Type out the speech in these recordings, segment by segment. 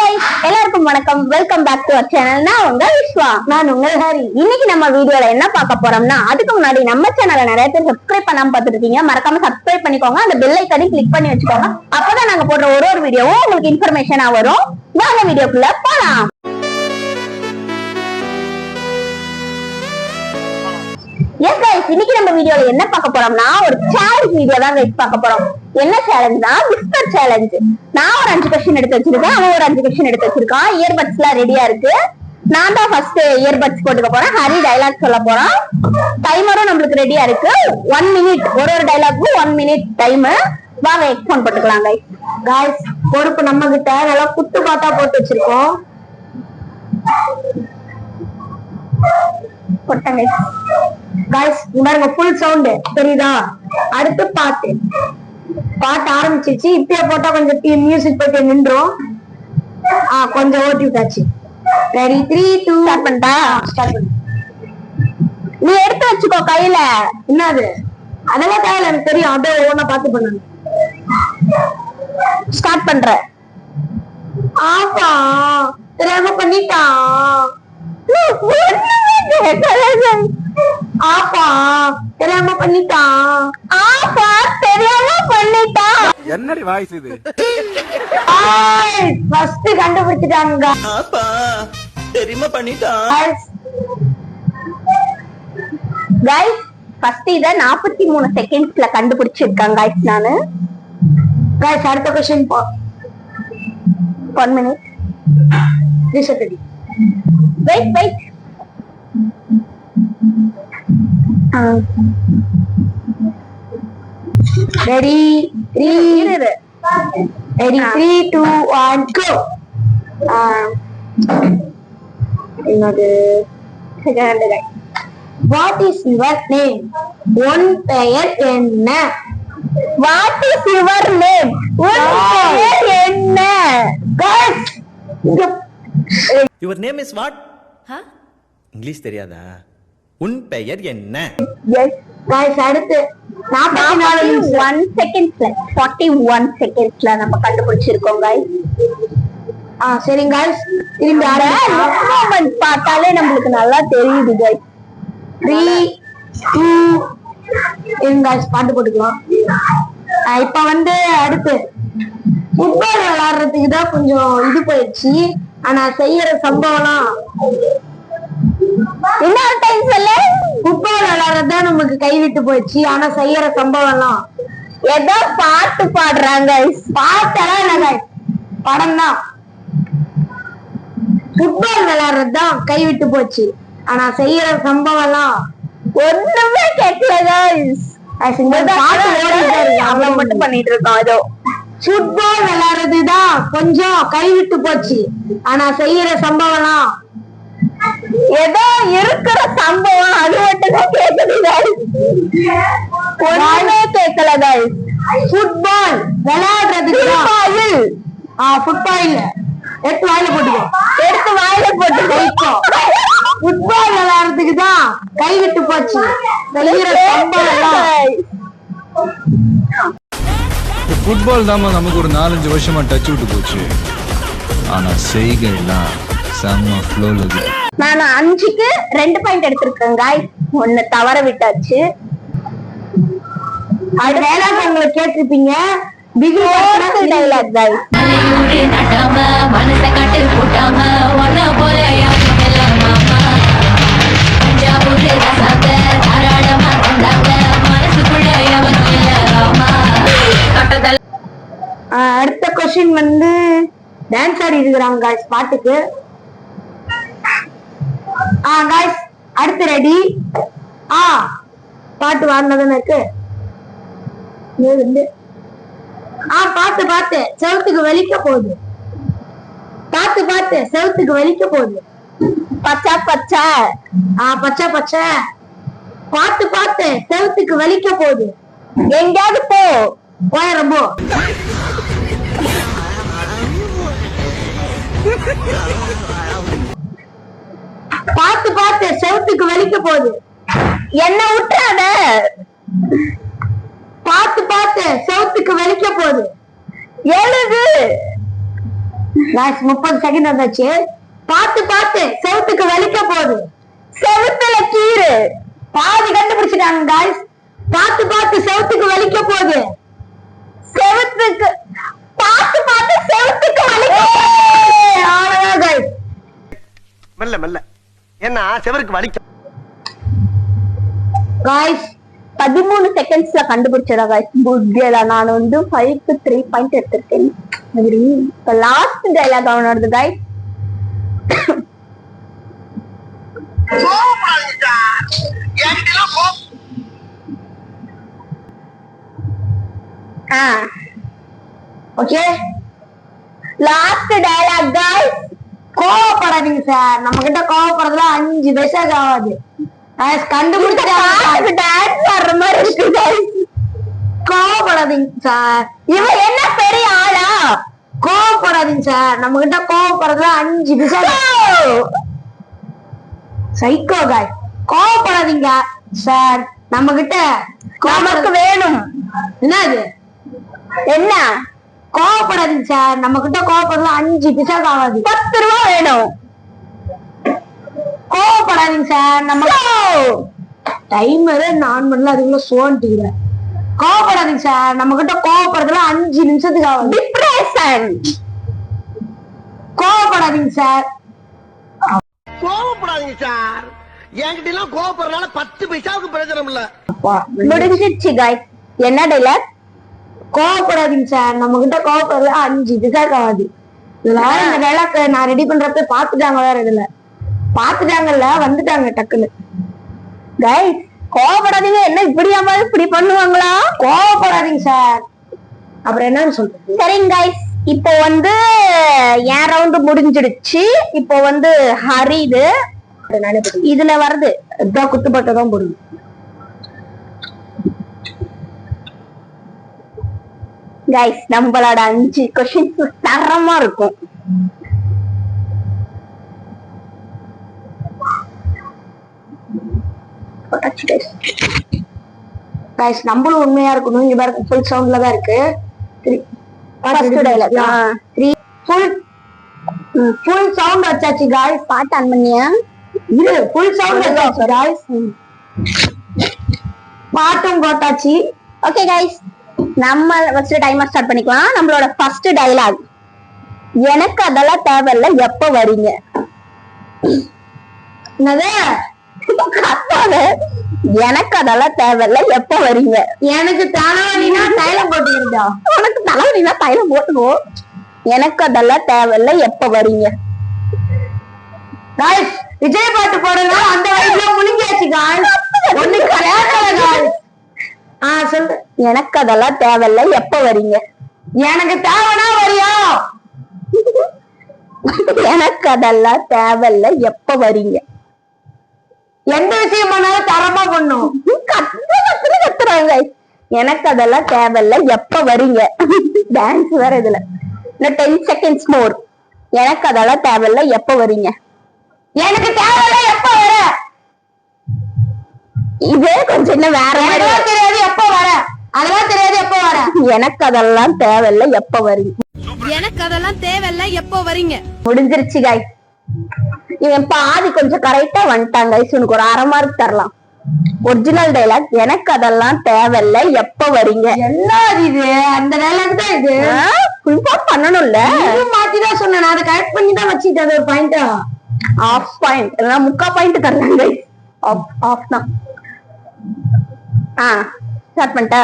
எல்லாருக்கும் வணக்கம். Welcome back to our channel. நான் உங்க விஸ்வா. நான் உங்க ஹரி. இன்னைக்கு நம்ம வீடியோல என்ன பார்க்க போறோம்னா, அதுக்கு முன்னாடி நம்ம சேனலை நிறைய பேர் சப்ஸ்கிரைப் பண்ணாம பார்த்துட்டு இருக்கீங்க. மறக்காம சப்ஸ்கிரைப் பண்ணிக்கோங்க. அந்த பெல் ஐகானை கிளிக் பண்ணி வச்சுக்கோங்க. அப்பதான் நாங்க போடுற ஒரு வீடியோவும் உங்களுக்கு இன்ஃபர்மேஷனா வரும். வாங்க வீடியோக்குள்ள போலாம். எஸ் கைஸ், இன்னைக்கு நம்ம வீடியோல என்ன பார்க்க போறோம்னா, ஒரு சேலஞ்ச் வீடியோ தான் கைஸ் பார்க்க போறோம். என்ன சேலஞ்ச்னா, விஸ்பர் சேலஞ்ச். நான் ஒரு 5 கொஸ்டின் எடுத்து வச்சிருக்கேன், அவன் ஒரு 5 கொஸ்டின் எடுத்து வச்சிருக்கான். இயர்பட்ஸ் எல்லாம் ரெடியா இருக்கு. நான் தான் ஃபர்ஸ்ட் இயர்பட்ஸ் போட்டுக்க போறேன். ஹரி டைலாக் சொல்ல போறான். டைமரும் நம்மளுக்கு ரெடியா இருக்கு. 1 மினிட், ஒரு டைலாக்கு 1 மினிட் டைம். வாங்க எக்ஸ்போன் போட்டுக்கலாம் கைஸ். காய்ஸ், பொறுப்பு நம்ம கிட்ட நல்லா குத்து பாத்தா போட்டு வச்சிருக்கோம். போட்டாங்க காய்ஸ், பாருங்க, ஃபுல் சவுண்ட் தெரியுதா? அடுத்து பாட்டு ஆரம்பிச்சிருச்சு. இப்பயே போட்டா கொஞ்சம் மியூசிக் போட்டு நின்றோம். கொஞ்சம் ஓட்டி விட்டாச்சு. ரெடி 3 2 ஸ்டார்ட் பண்ணிட்டா? ஸ்டார்ட் பண்ணு. நீ எடுத்து வச்சுக்கோ கையில. என்னது? அதெல்லாம் கையில எனக்கு தெரியும். அப்படியே ஒவ்வொன்னா பார்த்து பண்ணணும். ஸ்டார்ட் பண்ற. ஆப்பா தெரியாம பண்ணிட்டான். ஆப்பா தெரியாம பண்ணிட்டான். ஆப்பா தெரியாம பண்ணிட்டான். என்னடி வாய்ஸ் இது? ஃபர்ஸ்ட் கண்டுபிடிச்சிட்டாங்க. ஆப்பா தெரியாம பண்ணிட்டான். கைஸ், ஃபர்ஸ்ட் இத 43 செகண்ட்ஸ்ல கண்டுபிடிச்சிருக்காங்க கைஸ். நானு கைஸ், அடுத்த क्वेश्चन போ. 1 minute. Reset ready. Wait. Ready 3 ready 3 2 1 go. என்னது? Second guys. What is your name? உன் பெயர் என்ன? What is your name? உன் பெயர் என்ன? Guys, your name is what? English தெரியாதா? உன் பெயர் என்ன? எஸ் கைஸ், அடுத்து 41 செகண்ட்ஸ்ல நம்ம கண்டுபிடிச்சிருக்கோம் கைஸ். சரிங்க கைஸ், திரும்பி மூமெண்ட் பார்த்தாலே நம்மளுக்கு நல்லா தெரியுது கைஸ். 3 2 இருங்க கைஸ், பாட்டு போட்டுக்கலாம். இப்ப வந்து அடுத்து ஃபுட்பால் விளையாடுறதுக்கு தான் கொஞ்சம் இது போயிடுச்சு. ஆனா செய்யற சம்பவம்லாம் இன்னொரு டைம் சொல்லு. ஃபுட்பால் விளையாடுறதுதான் நமக்கு கைவிட்டு போயிடுச்சு. ஆனா செய்யற சம்பவம்லாம் ஏதோ பாட்டு பாடுறாங்க. பாட்டெல்லாம் இல்ல கைஸ், படம் தான். ஃபுட்பால் விளையாடுறதுதான் கைவிட்டு போச்சு. ஆனா செய்யற சம்பவம்லாம் ஒண்ணுமே கேட்கல கைஸ். பாட்டு ஓடிட்டே இருக்கு. அவ்வளவு மட்டும் பண்ணிட்டு இருக்கோம். ஏதோ ஃபுட்பால் விளையாடுறதுதான் கொஞ்சம் கைவிட்டு போச்சு. ஆனா செய்யற சம்பவம்லாம் ஏதோ இருக்கிற சம்பவம் அது மட்டும் தான் கேட்குது கைஸ். ஒண்ணுமே கேட்கல கைஸ். ஃபுட்பால் விளையாடுறதுக்கு ஃபுட்பால் எடுத்து வாயில போட்டுக்கோ. எடுத்து வாயில போட்டு ஃபுட்பால் விளையாடுறதுக்கு தான் கைவிட்டு போச்சு. செய்யற சம்பவம்லாம் ஃபுட்பால் தான் நமக்கு ஒரு 4-5 வருஷமா டச் விட்டு போச்சு. ஆனா செய்கைலாம் செம்ம ஃப்ளோல இருக்கு. நான் 5க்கு 2 பாயிண்ட் எடுத்திருக்கேன் கைஸ். 1 தவற விட்டாச்சு. அது டைலாக் உங்களுக்கு கேட்டிருப்பீங்க. Dialogue guys. அடுத்த क्वेश्चन வந்து டான்ஸ் ஆடி இருக்கிறாங்க गाइस பாட்டுக்கு. गाइस, அடுத்து ரெடி. பாட்டு வாடுனதுன்னு இருக்கு. பாத்து செவுத்துக்கு வலிக்க போகுது. பாத்து செவுத்துக்கு வலிக்க போகுது. பச்சா பச்சா. பச்சை பாத்து செவுத்துக்கு வலிக்க போகுது. எங்கயாவது போ. போயிரம்போ. பாத்து செவுத்துக்கு வலிக்க போகுது. என்ன விட்டுறாத. பாத்து செவுத்துக்கு வலிக்க போகுது. எழுது. காய்ஸ் 30 செகண்ட் வந்தாச்சு. பார்த்து பார்த்து செவுத்துக்கு வலிக்க போகுது. செவுத்துல கீறு. பாதி கண்டுபிடிச்சிட்டாங்க காய்ஸ். பார்த்து பார்த்து செவுத்துக்கு வலிக்க போகுது. செவுத்துக்கு பார்த்து பார்த்து செவுத்துக்கு வலிக்க. அவ்வளவுதான் காய்ஸ். மெல்ல மெல்ல என்ன செவருக்கு வலிக்கும். Guys 13 செகண்ட்ஸ்ல கண்டுபிடிச்சதா guys. குட்ல நான் வந்து 5க்கு 3 பாயிண்ட் எடுத்திருக்கேன். இப்ப லாஸ்ட் டைலாக் அவனோடது guys. Okay last dialogue guys. கோவப்படாதீங்க சார். நம்ம கிட்ட கோவப்படுறதுல 5 பைசாக்கு ஆகாது. கண்டுபிடிச்ச டான்ஸ் வர்ற மாதிரி இருக்கு காய்ஸ். கோவப்படாதீங்க சார். இவன் என்ன பெரிய ஆளா? கோவப்படாதீங்க சார். நம்ம கிட்ட கோவப்படுறதுல 5 பைசாக்கு. சைக்கோ காய். கோவப்படாதீங்க சார். நம்ம கிட்ட நமக்கு வேணும். என்னது என்ன? கோவப்படாதீங்க சார். நம்ம கிட்ட கோவப்படுறதுல 5 பைசாக்கு ஆகாது. 10 ரூபா வேணும். கோவப்படாதீங்க சார். நம்ம டைமர் நான் பண்ணல அதுக்குள்ள சோன்ட்டீங்க. கோவப்படாதீங்க சார். நம்ம கிட்ட கோவப்படுறதுல 5 நிமிஷத்துக்கு ஆகும். டிப்ரெஷன். கோவப்படாதீங்க சார். கோவப்படாதீங்க சார். என்கிட்ட எல்லாம் கோவப்படுறதுனால 10 பைசாவுக்கு பிரயோஜனம் இல்ல. முடிஞ்சிருச்சு காய்ஸ். என்ன டைலாக்? கோவப்படாதீங்க சார். நம்ம கிட்ட கோவப்படுறதுல 5 பைசாக்கு ஆகாது. இதெல்லாம் இந்த டைலாக் நான் ரெடி பண்றப்ப பாத்துட்டாங்க. வேற இதுல பாத்துட்டாங்கல்ல, வந்துட்டாங்க டக்குன்னு. கைஸ் கோவப்படாதீங்க. என்ன இப்படியாம இப்படி பண்ணுவாங்களா? கோவப்படாதீங்க சார். அப்புறம் என்னன்னு சொல்றது? சரிங்க கைஸ், இப்போ வந்து என் ரவுண்டு முடிஞ்சிடுச்சு. இப்போ வந்து ஹரிது இதுல வருது. குத்துப்பட்டதான் போடுது. கைஸ் நம்மளோட 5 கொஸ்டின்ஸ் தரமா இருக்கும். கைஸ் நம்மளும் உண்மையா இருக்கணும். இங்க பாருங்க ஃபுல் சவுண்ட்ல தான் இருக்கு. ஃபுல் சவுண்ட் வச்சாச்சு गाइस. பாட்டு ஆன் பண்ணியா? இது ஃபுல் சவுண்ட் வச்சாச்சு गाइस. பாட்டும் போட்டாச்சு. ஓகே गाइस, நம்ம ஃபர்ஸ்ட் டைமர் ஸ்டார்ட் பண்ணிக்கலாம். நம்மளோட ஃபர்ஸ்ட் டயலாக், எனக்கு அதெல்லாம் தேவையில்ல எப்ப வரீங்க. என்னது? எனக்கு அதெல்லாம் தேவையில்ல எப்ப வரீங்க. எனக்கு தலைவலினா தைலம் போட்டுக்கிட்டா. உனக்கு தலைவலினா தைலம் போட்டுக்கோ. எனக்கு அதெல்லாம் தேவையில்ல எப்ப வரீங்க. गाइस விஜய் பாட்டு போடுங்க. அந்த வயசுல முழுங்கியாச்சு गाइस. ஒண்ணு கரெக்டா गाइस. சொல்லு. எனக்கு அதெல்லாம் தேவையில்ல எப்ப வரீங்க. எனக்கு தேவைனா வரியா? எனக்கு அதெல்லாம் தேவையில்ல எப்ப வரீங்க. எந்த விஷயம் பண்ணாலும் தரமா பண்ணும். கத்துறாங்க. எனக்கு அதெல்லாம் தேவையில்ல எப்ப வரீங்க. டான்ஸ் வேற இதுல. 10 seconds மோர். எனக்கு அதெல்லாம் தேவையில்ல எப்ப வரீங்க. எனக்கு தேவையில்ல எப்ப வர. இதே கொஞ்சம் இன்னும் வேற மாதிரி. தெரியாது எப்ப வர. அதெல்லாம் தெரியாது எப்ப வர. எனக்கு அதெல்லாம் தேவையில்ல எப்ப வரீங்க. எனக்கு அதெல்லாம் தேவையில்ல எப்போ வரீங்க. முடிஞ்சிருச்சு गाइस. இவன் பாதி கொஞ்சம் கரெக்டா வந்துட்டாங்க गाइस. உனக்கு ஒரு 1/2 மார்க் தரலாம். ஒரிஜினல் டைலாக், எனக்கு அதெல்லாம் தேவையில்ல எப்ப வரீங்க. என்ன இது? அந்த டைலாக் தான் இது. ஃபுல் பாஸ் பண்ணணும்ல. இது மாத்தி தான் சொன்னேன். நான் அதை கரெக்ட் பண்ணி தான் வச்சிட்டேன். அது ஒரு பாயிண்டா? ஆஃப் பாயிண்ட் இல்லனா 3/4 பாயிண்ட் தரலாம் गाइस. ஆஃப் தான். ஸ்டார்ட் பண்ணிட்டா?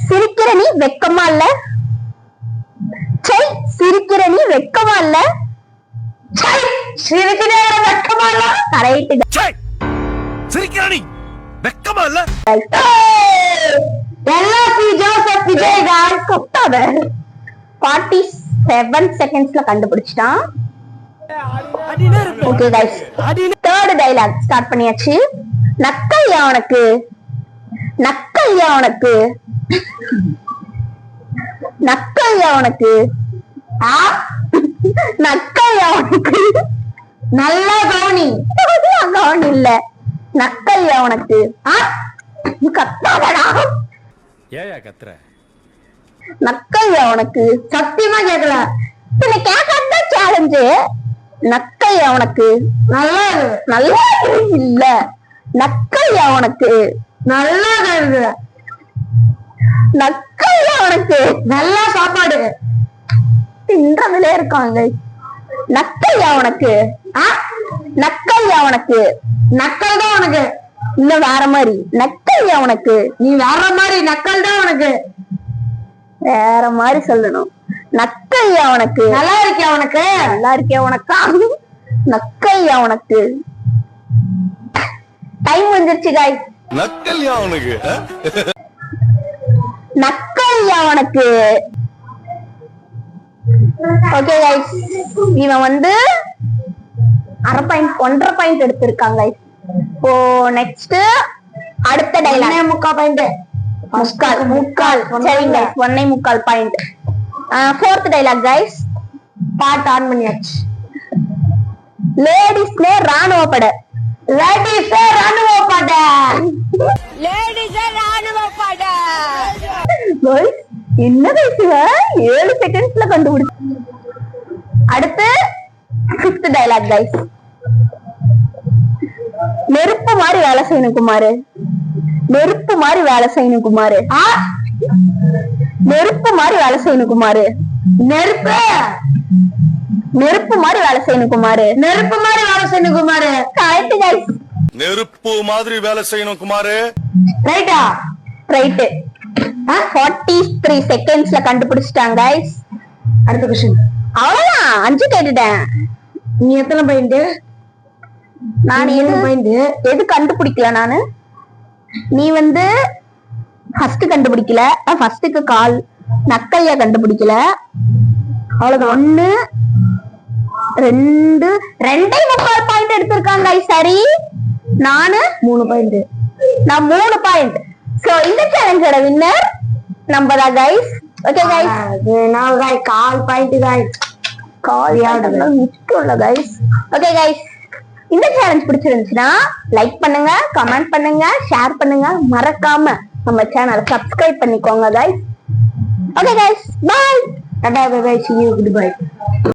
சிரிக்கிற நீ வெக்கமா இல்ல. சிரிக்கிற நீ வெக்கமா இல்ல. சிரிக்கிற வெக்கமா இல்ல. கரெக்ட். சிரிக்கிறானி வெக்கமா இல்ல. எல்எஸ்சி ஜோசப் விஜய் தான் கத்தாத. 47 செகண்ட்ஸ்ல கண்டுபிடிச்சிட்டான். Okay guys, third dialogue start பண்ணியாச்சு. நக்கல்யா உனக்கு. நக்கல்யா உனக்கு. நக்கல்யா உனக்கு. நக்கல்யா உனக்கு. நல்லா கவனி. கவனி இல்ல. நக்கல்யா உனக்கு. கத்தாதடா. ஏயா கத்துற? நக்கையா உனக்கு? சத்தியமா கேட்கல. பின்ன கேட்காத சேலஞ்சு. நக்கையா உனக்கு? நல்லா இருக்கு. நல்லா இல்ல. நக்கையா உனக்கு? நல்லா இருக்கு. நக்கையா உனக்கு? நல்லா சாப்பாடு தின்றதுல இருக்காங்க. நக்கையா உனக்கு? நக்கையா உனக்கு? நக்கல் தான் உனக்கு. இல்ல வேற மாதிரி. நக்கையா உனக்கு? நீ வேற மாதிரி. நக்கல் தான் உனக்கு. வேற மாதிரி சொல்லணும். நக்கையா உனக்கு? நல்லா இருக்கியா உனக்கு? நல்லா இருக்கியா உனக்கா? நக்கையா உனக்கு? டைம் வந்துருச்சு காய்ஸ். நக்கல்யா உனக்கு? நக்கையா உனக்கு? ஓகே கைஸ், இவன் வந்து 1.5 பாயிண்ட் எடுத்திருக்காங்க. இப்போ நெக்ஸ்ட் அடுத்த டைலாக். 1.5 முக்கால். சரிங்க, 1.25 பாயிண்ட். Fourth dialogue guys. பாட்டு ஆன் பண்ணியாச்சு. லேடிஸ்னே ராணுவ படை. லேடிஸே ராணுவ படை. Guys, என்ன பேசுவ? 7 செகண்ட்ஸ்ல கண்டுபிடிச்சு. அடுத்து 5th டைலாக் கைஸ். நெருப்பு மாதிரி வேலை செய்யணும் குமாரு. நெருப்பு மாதிரி வேலை செய்யணும் குமாரு. நெருப்பு மாதிரி வேலை செய்யணும் குமாரு. நெருப்பு நெருப்பு மாதிரி வேலை செய்யணும் குமாரு. நெருப்பு மாதிரி வேலை செய்யணும் குமாரு. Correct guys. நெருப்பு மாதிரி வேலை செய்யணும் குமாரு. ரைட்டா? ரைட். 43 செகண்ட்ஸ்ல கண்டுபிடிச்சிட்டாங்க கைஸ். அடுத்த क्वेश्चन. அவ்வளவுதான், 5 கேட்டுட்டேன். நீ எத்தனை பாயிண்ட்? நான் எது கண்டுபிடிக்கல நானு. நீ வந்து ஃபர்ஸ்ட் கண்டுபிடிக்கல. ஃபர்ஸ்டுக்கு கால். நக்கையா கண்டுபிடிக்கல. அவ்வளவுதான். 1 2 2.25 பாயிண்ட் எடுத்திருக்காங்க. சரி, நானு 3 பாயிண்ட். நான் 3 பாயிண்ட். சோ இந்த சேலஞ்சோட வின்னர் நம்ம தான் கைஸ். ஓகே கைஸ், நான் गाइस கால் பாயிண்ட் गाइस. கால் யாடுல முக்கியம்ல கைஸ். ஓகே கைஸ், இந்த சேலஞ்ச் பிடிச்சிருந்துச்சுன்னா லைக் பண்ணுங்க, கமெண்ட் பண்ணுங்க, ஷேர் பண்ணுங்க. மறக்காம நம்ம சேனலை சப்ஸ்கிரைப் பண்ணிக்கோங்க guys. Okay guys, bye. Tata bye bye. see you. goodbye.